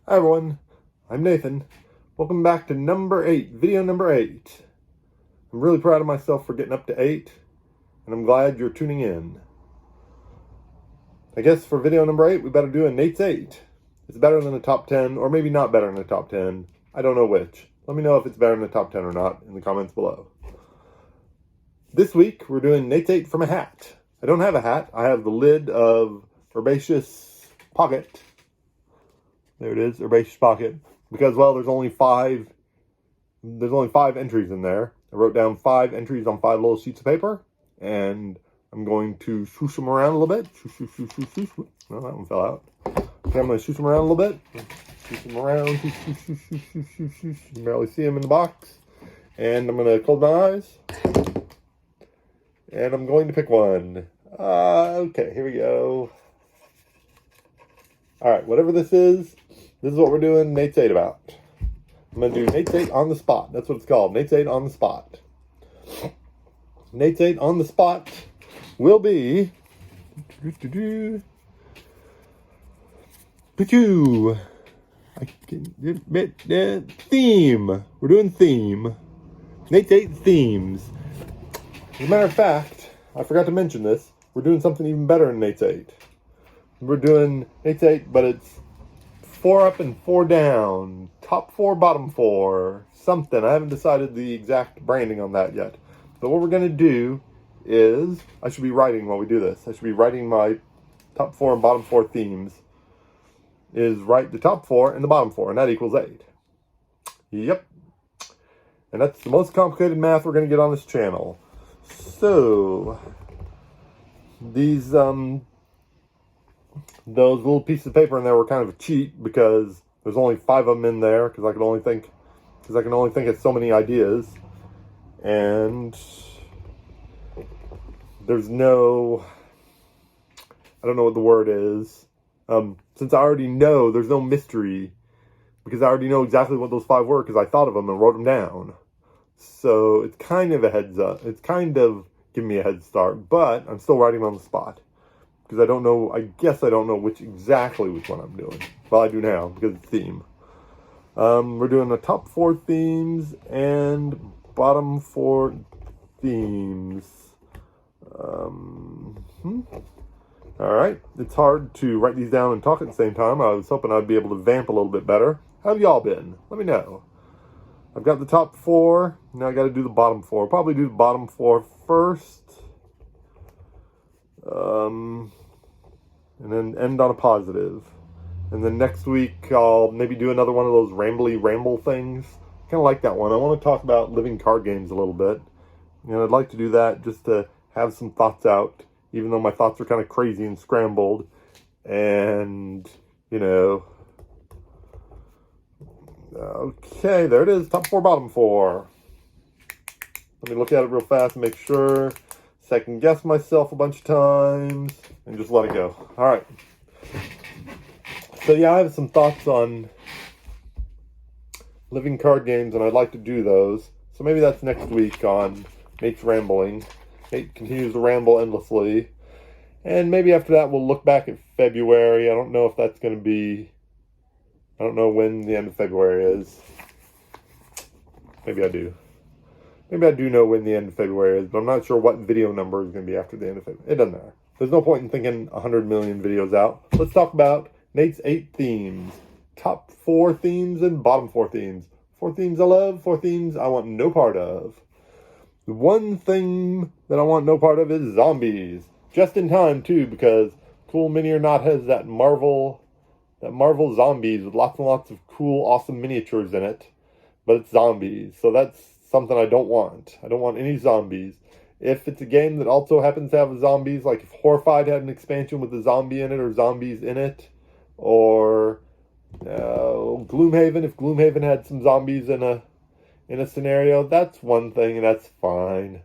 Hi everyone, I'm Nathan. Welcome back to video number 8. I'm really proud of myself for getting up to 8, and I'm glad you're tuning in. I guess for video number 8, we better do a Nate's 8. It's better than the top 10, or maybe not better than the top 10. I don't know which. Let me know if it's better than the top 10 or not in the comments below. This week, we're doing Nate's 8 from a hat. I don't have a hat. I have the lid of Herbaceous Pocket. There it is, Herbaceous Pocket. Because, well, there's only five entries in there. I wrote down 5 entries on 5 little sheets of paper, and I'm going to swoosh them around a little bit. Swoosh, swoosh, swoosh, swoosh, swoosh. No, that one fell out. Okay, I'm going to swoosh them around a little bit. Swoosh them around. Swoosh, swoosh, swoosh, swoosh, swoosh, swoosh, swoosh. You can barely see them in the box. And I'm going to close my eyes. And I'm going to pick one. Okay, here we go. Alright, whatever this is what we're doing Nate's 8 about. I'm going to do Nate's 8 on the spot. That's what it's called. Nate's 8 on the spot. Nate's 8 on the spot will be... Theme. We're doing theme. Nate's 8 themes. As a matter of fact, I forgot to mention this. We're doing something even better in Nate's 8. We're doing Nate's 8, but it's 4 up and 4 down. Top 4, bottom 4. Something. I haven't decided the exact branding on that yet. But what we're going to do is... I should be writing while we do this. I should be writing my top 4 and bottom 4 themes. Is write the top 4 and the bottom 4. And that equals 8. Yep. And that's the most complicated math we're going to get on this channel. So... these, those little pieces of paper in there were kind of a cheat because there's only 5 of them in there because I can only think of so many ideas, and there's no, I don't know what the word is. Since I already know, there's no mystery because I already know exactly what those 5 were because I thought of them and wrote them down. So it's kind of a heads up. It's kind of giving me a head start, but I'm still writing on the spot. Because I don't know, I guess I don't know which one I'm doing. Well, I do now, because it's theme. We're doing the top 4 themes and bottom 4 themes. Alright, it's hard to write these down and talk at the same time. I was hoping I'd be able to vamp a little bit better. How have y'all been? Let me know. I've got the top 4, now I gotta do the bottom 4. Probably do the bottom 4 first. And then end on a positive. And then next week, I'll maybe do another one of those ramble things. Kind of like that one. I want to talk about living card games a little bit. And I'd like to do that just to have some thoughts out, even though my thoughts are kind of crazy and scrambled. And, you know. Okay, there it is. Top 4, bottom 4. Let me look at it real fast and make sure. Second guess myself a bunch of times and just let it go. All right. So yeah, I have some thoughts on living card games, and I'd like to do those. So maybe that's next week on Nate's Rambling. Nate continues to ramble endlessly. And maybe after that we'll look back at February. I don't know if that's going to be... I don't know when the end of February is. Maybe I do. Maybe I do know when the end of February is, but I'm not sure what video number is going to be after the end of February. It doesn't matter. There's no point in thinking 100 million videos out. Let's talk about Nate's 8 themes. Top 4 themes and bottom 4 themes. 4 themes I love, 4 themes I want no part of. The one thing that I want no part of is zombies. Just in time, too, because Cool Mini or Not has that Marvel zombies with lots and lots of cool, awesome miniatures in it. But it's zombies, so that's something I don't want. I don't want any zombies. If it's a game that also happens to have zombies, like if Horrified had an expansion with a zombie in it or zombies in it, or Gloomhaven, if Gloomhaven had some zombies in a scenario, that's one thing and that's fine.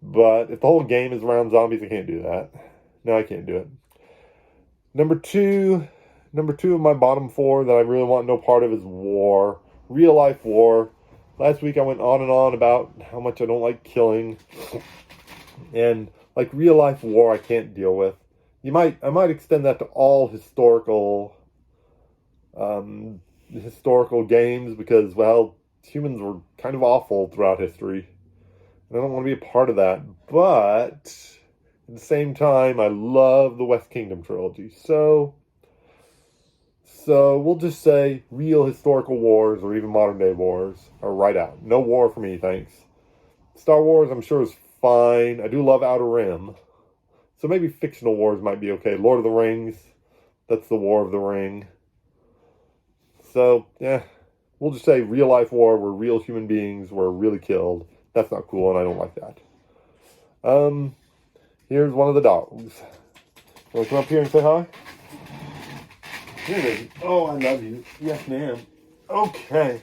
But if the whole game is around zombies, I can't do that. No, I can't do it. Number two of my bottom 4 that I really want no part of is war. Real life war. Last week I went on and on about how much I don't like killing. And like real life war I can't deal with. I might extend that to all historical historical games because, well, humans were kind of awful throughout history. And I don't want to be a part of that. But at the same time, I love the West Kingdom trilogy. So we'll just say real historical wars or even modern day wars are right out. No war for me, thanks. Star Wars, I'm sure, is fine. I do love Outer Rim. So maybe fictional wars might be okay. Lord of the Rings, that's the War of the Ring. So, yeah, we'll just say real life war where real human beings were really killed. That's not cool, and I don't like that. Here's one of the dogs. Want to come up here and say hi? Here it is. Oh, I love you. Yes, ma'am. Okay.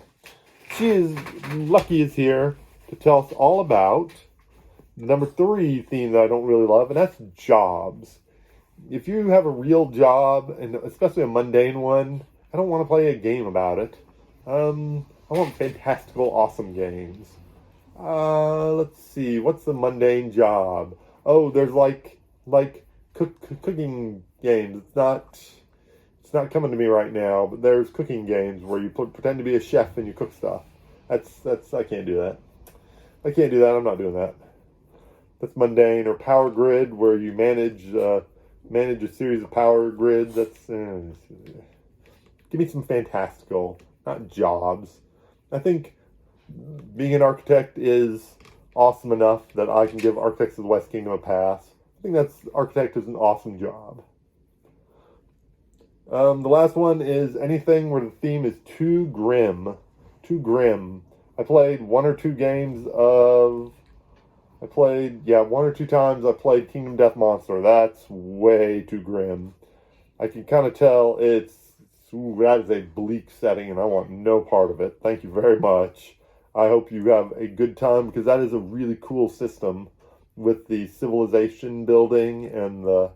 Lucky is here to tell us all about the number 3 theme that I don't really love, and that's jobs. If you have a real job, and especially a mundane one, I don't want to play a game about it. I want fantastical, awesome games. Let's see. What's the mundane job? Oh, there's like cooking games. It's not coming to me right now, but there's cooking games where you pretend to be a chef and you cook stuff. That's I can't do that. I can't do that. I'm not doing that. That's mundane. Or Power Grid, where you manage a series of power grids. That's give me some fantastical, not jobs. I think being an architect is awesome enough that I can give Architects of the West Kingdom a pass. I think architect is an awesome job. The last one is anything where the theme is too grim. Too grim. I played one or two times I played Kingdom Death Monster. That's way too grim. I can kind of tell that is a bleak setting and I want no part of it. Thank you very much. I hope you have a good time because that is a really cool system with the civilization building and the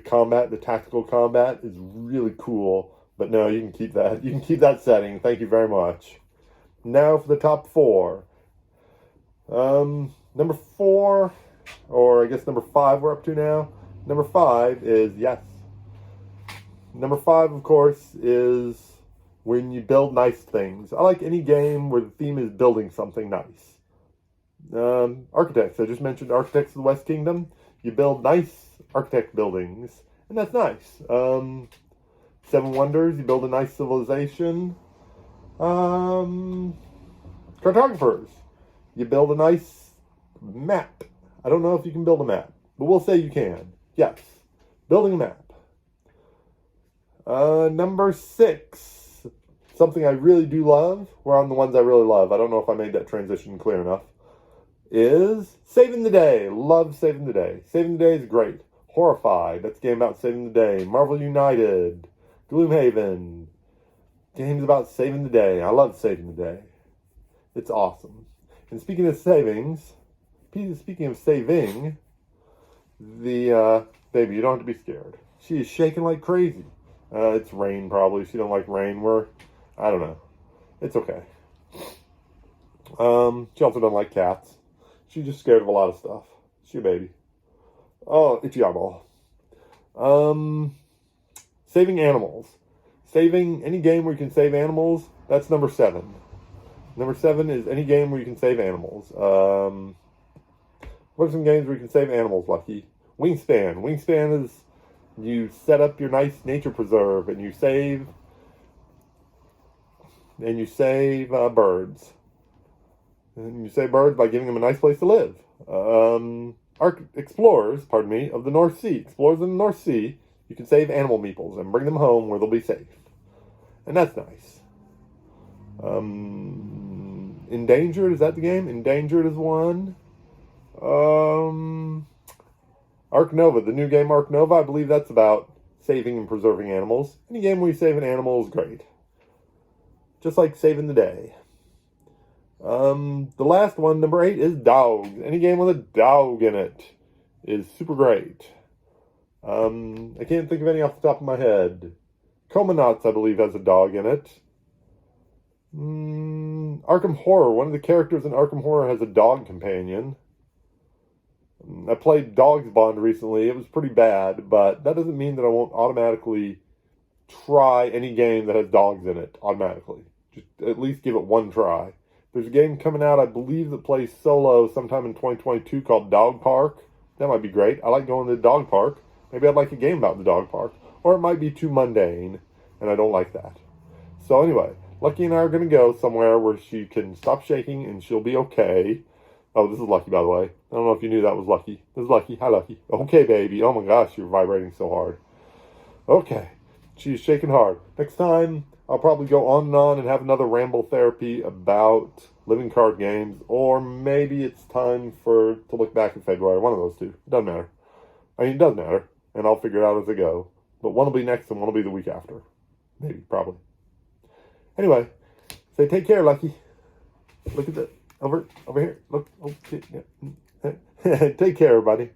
combat, the tactical combat is really cool. But no, you can keep that. You can keep that setting. Thank you very much. Now for the top 4. Number 4, or I guess number 5 we're up to now. Number 5 is yes. Number 5, of course, is when you build nice things. I like any game where the theme is building something nice. Architects. I just mentioned Architects of the West Kingdom. You build nice architect buildings, and that's nice. 7 Wonders, you build a nice civilization. Cartographers, you build a nice map. I don't know if you can build a map, but we'll say you can. Yes, building a map. Number 6, something I really do love. We're on the ones I really love. I don't know if I made that transition clear enough. Is saving the day. Love saving the day. Saving the day is great. Horrified. That's a game about saving the day. Marvel United. Gloomhaven. Games about saving the day. I love saving the day. It's awesome. And speaking of saving, the baby, you don't have to be scared. She is shaking like crazy. It's rain probably. She don't like rain. I don't know. It's okay. She also don't like cats. She's just scared of a lot of stuff. She's a baby. Oh, itchy eyeball. Saving animals. Saving any game where you can save animals, that's number 7. Number 7 is any game where you can save animals. What are some games where you can save animals, Lucky? Wingspan. Wingspan is you set up your nice nature preserve and you save birds. And you save birds by giving them a nice place to live. Explorers of the North Sea. Explorers in the North Sea, you can save animal meeples and bring them home where they'll be safe. And that's nice. Endangered, is that the game? Endangered is one. Ark Nova, the new game Ark Nova, I believe that's about saving and preserving animals. Any game where you save an animal is great. Just like saving the day. The last one, number 8, is dogs. Any game with a dog in it is super great. I can't think of any off the top of my head. Comanauts, I believe, has a dog in it. Arkham Horror. One of the characters in Arkham Horror has a dog companion. I played Dogs Bond recently. It was pretty bad, but that doesn't mean that I won't automatically try any game that has dogs in it automatically. Just at least give it one try. There's a game coming out, I believe, that plays solo sometime in 2022 called Dog Park. That might be great. I like going to the dog park. Maybe I'd like a game about the dog park. Or it might be too mundane, and I don't like that. So anyway, Lucky and I are going to go somewhere where she can stop shaking and she'll be okay. Oh, this is Lucky, by the way. I don't know if you knew that was Lucky. This is Lucky. Hi, Lucky. Okay, baby. Oh my gosh, you're vibrating so hard. Okay. She's shaking hard. Next time, I'll probably go on and have another ramble therapy about living card games, or maybe it's time to look back in February. One of those two. It doesn't matter. I mean, it does matter, and I'll figure it out as I go. But one will be next, and one will be the week after. Maybe, probably. Anyway, say take care, Lucky. Look at that. Over here. Look. Okay. Yeah. Take care, everybody.